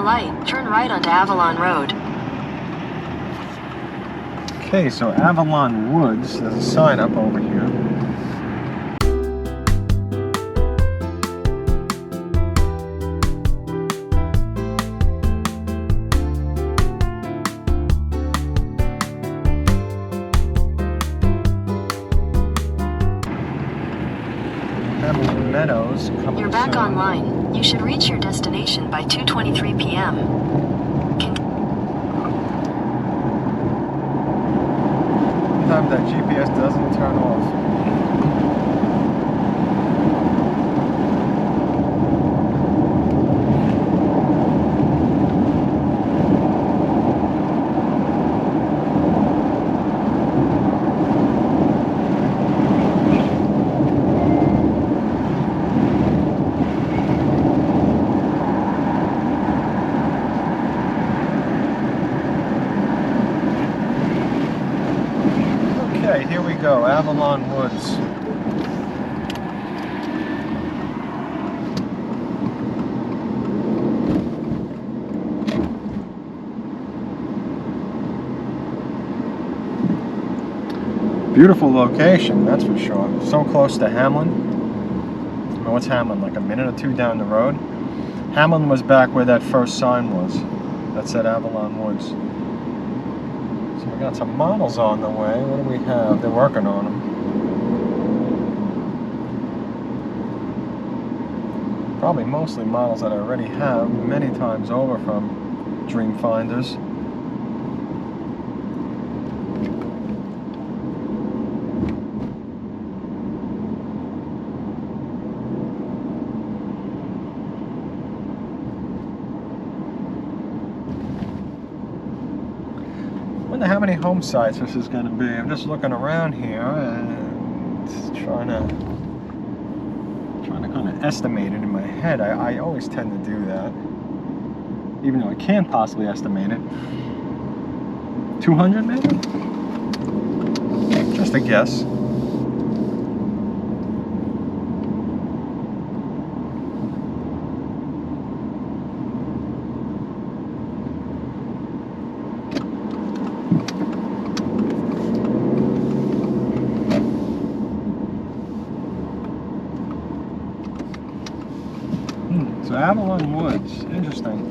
Light, turn right onto Avalon Road. Okay, so Avalon Woods, there's a sign up over here. Hamlin Meadows. You're back online. You should reach your destination by 2:23 p.m. Sometimes that GPS doesn't turn off. Okay, here we go, Avalon Woods. Beautiful location, that's for sure. So close to Hamlin. Oh, what's Hamlin? Like a minute or two down the road? Hamlin was back where that first sign was. That said Avalon Woods. So we got some models on the way. What do we have? They're working on them. Probably mostly models that I already have many times over from Dreamfinders. I wonder how many home sites this is going to be. I'm just looking around here and trying to kind of estimate it in my head. I always tend to do that, even though I can't possibly estimate it. 200 maybe? Just a guess. So Avalon Woods, interesting.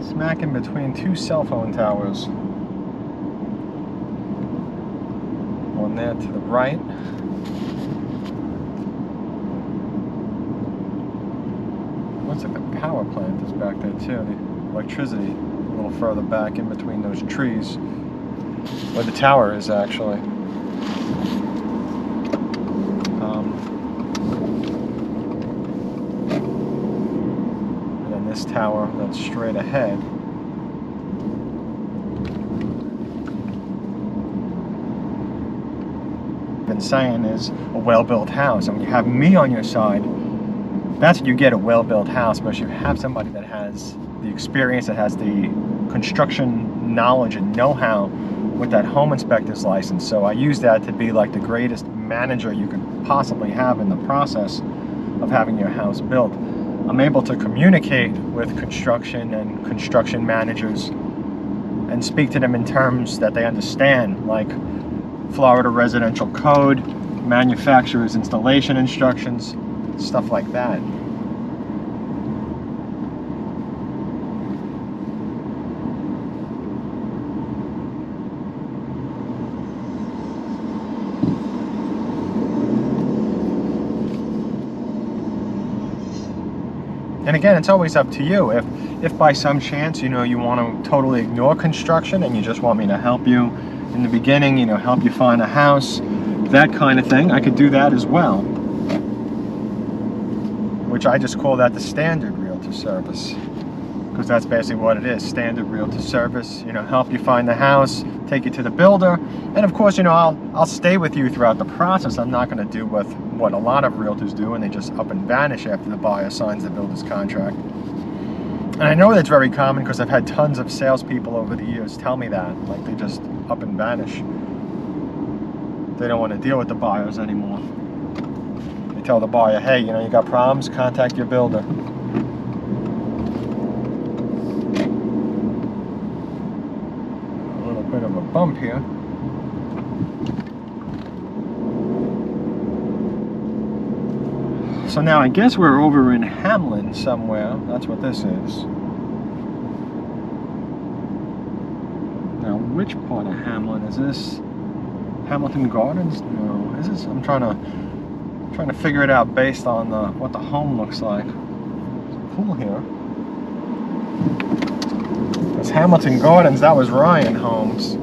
Smack in between two cell phone towers. One there to the right. Looks like the power plant is back there too. The electricity a little further back in between those trees. Where the tower is actually. This tower that's straight ahead. Been saying is a well-built house, and when you have me on your side, that's what you get, a well-built house. But you have somebody that has the experience, that has the construction knowledge and know-how with that home inspector's license. So I use that to be like the greatest manager you could possibly have in the process of having your house built. I'm able to communicate with construction and construction managers and speak to them in terms that they understand, like Florida residential code, manufacturer's installation instructions, stuff like that. And again, it's always up to you. If by some chance, you want to totally ignore construction and you just want me to help you in the beginning, help you find a house, that kind of thing, I could do that as well. Which I just call that the standard realtor service. Because that's basically what it is, standard realtor service. Help you find the house, take you to the builder, and of course, I'll stay with you throughout the process. I'm not going to do what a lot of realtors do, and they just up and vanish after the buyer signs the builder's contract. And I know that's very common because I've had tons of salespeople over the years tell me that, like they just up and vanish. They don't want to deal with the buyers anymore. You tell the buyer, hey, you know, you got problems, contact your builder. A little bit of a bump here. So now I guess we're over in Hamlin somewhere. That's what this is. Now, which part of Hamlin is this? Hamilton Gardens? No, is this? I'm trying to figure it out based on what the home looks like. There's a pool here. It's Hamilton Gardens. That was Ryan Homes.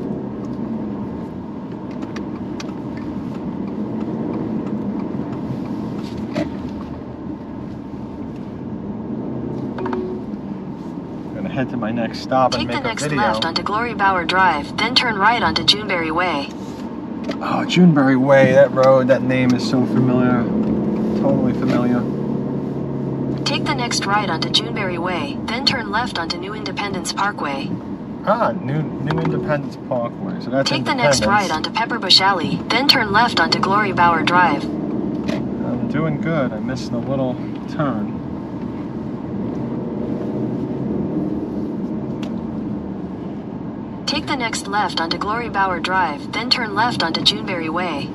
Head to my next stop and make a video. Take the next left onto Glory Bower Drive, then turn right onto Juneberry Way. Oh, Juneberry Way, that road, that name is so familiar. Totally familiar. Take the next right onto Juneberry Way, then turn left onto New Independence Parkway. Ah, New Independence Parkway. So that's Take the next right onto Pepperbush Alley, then turn left onto Glory Bower Drive. I'm doing good. I missed a little turn. Take the next left onto Glory Bower Drive, then turn left onto Juneberry Way.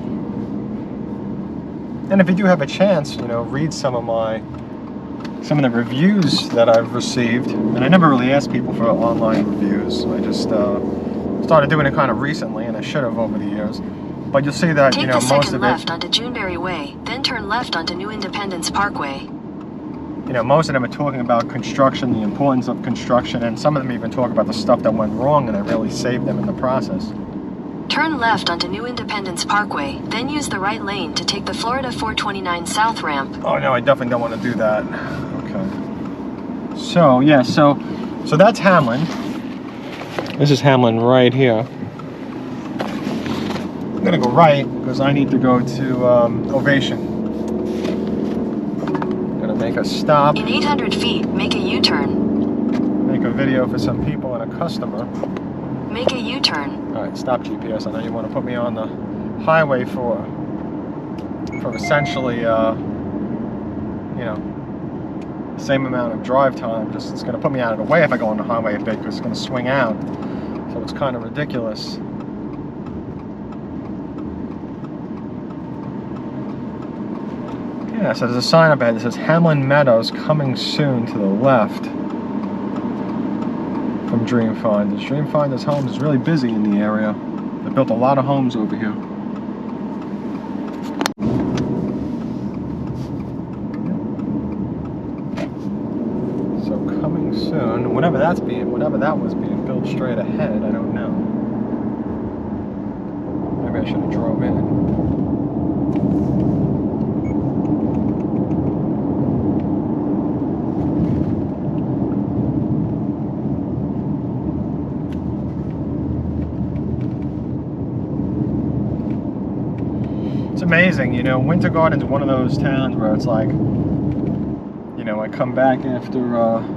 And if you do have a chance, you know, read some of the reviews that I've received. And I never really asked people for online reviews. I just started doing it kind of recently, and I should have over the years. But you'll see that, you know, most of it... Take the second left onto Juneberry Way, then turn left onto New Independence Parkway. You know, most of them are talking about construction, the importance of construction, and some of them even talk about the stuff that went wrong, and I really saved them in the process. Turn left onto New Independence Parkway, then use the right lane to take the Florida 429 South ramp. Oh no, I definitely don't want to do that. Okay. So, yeah, so that's Hamlin. This is Hamlin right here. I'm gonna go right, because I need to go to Ovation. Make a stop. In 800 feet, make a U-turn. Make a video for some people and a customer. Make a U-turn. Alright, stop GPS. I know you want to put me on the highway for essentially, you know, the same amount of drive time. Just it's going to put me out of the way if I go on the highway a bit, because it's going to swing out. So it's kind of ridiculous. Yeah, so there's a sign up ahead that says Hamlin Meadows coming soon to the left from Dreamfinders. Dreamfinders Homes is really busy in the area. They built a lot of homes over here. So coming soon, whatever that was being built straight ahead, I don't know. Maybe I should have drove in. It's amazing, you know, Winter Garden's one of those towns where it's like, you know, I come back after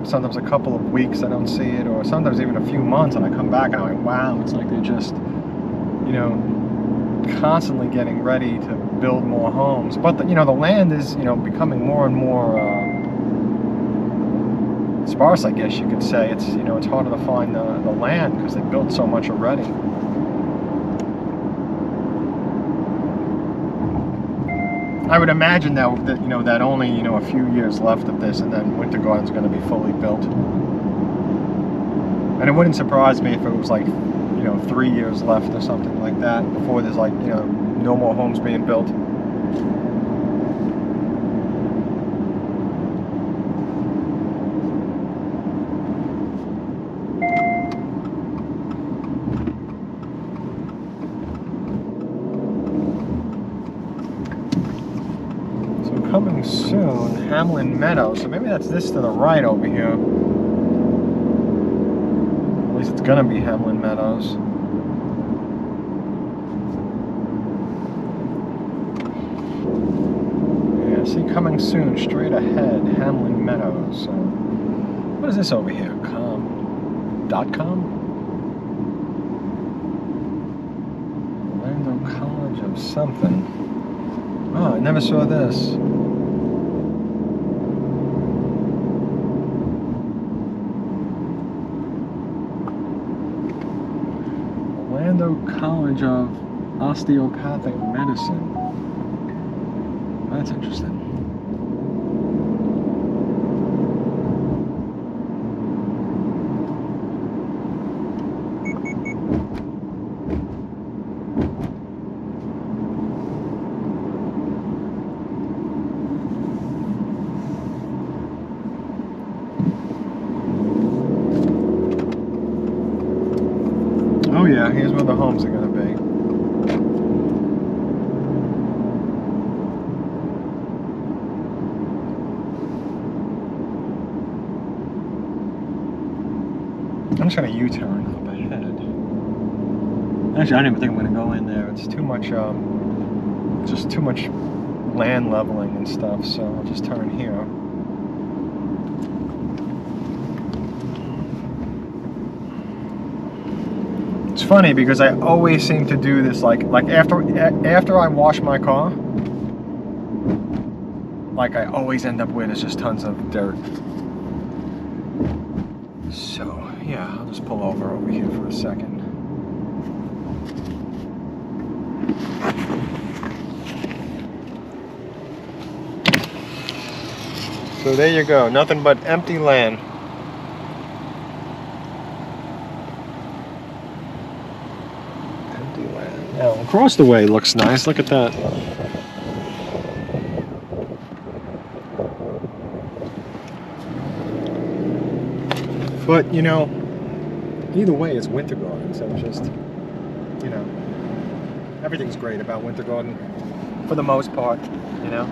sometimes a couple of weeks I don't see it, or sometimes even a few months, and I come back and I'm like, wow, it's like they're just, you know, constantly getting ready to build more homes. But, you know, the land is, you know, becoming more and more sparse, I guess you could say. It's, you know, it's harder to find the land because they built so much already. I would imagine that you know, that only, you know, a few years left of this, and then Winter Garden's going to be fully built. And it wouldn't surprise me if it was like, you know, 3 years left or something like that before there's like, you know, no more homes being built. Coming soon, Hamlin Meadows. So maybe that's this to the right over here. At least it's gonna be Hamlin Meadows. Yeah, see, coming soon, straight ahead, Hamlin Meadows. So, what is this over here? .com? Orlando College of something. Oh, I never saw this. Orlando College of Osteopathic Medicine. That's interesting. Oh yeah, here's where the homes are gonna be. I'm just gonna U-turn up ahead. Actually, I don't even think I'm gonna go in there. It's too much, just too much land leveling and stuff. So I'll just turn here. It's funny because I always seem to do this like after I wash my car, like I always end up where there's just tons of dirt. So yeah, I'll just pull over here for a second. So there you go, nothing but empty land. Now, across the way looks nice. Look at that. But, you know, either way, it's Winter Garden. So it's just, you know, everything's great about Winter Garden for the most part, you know.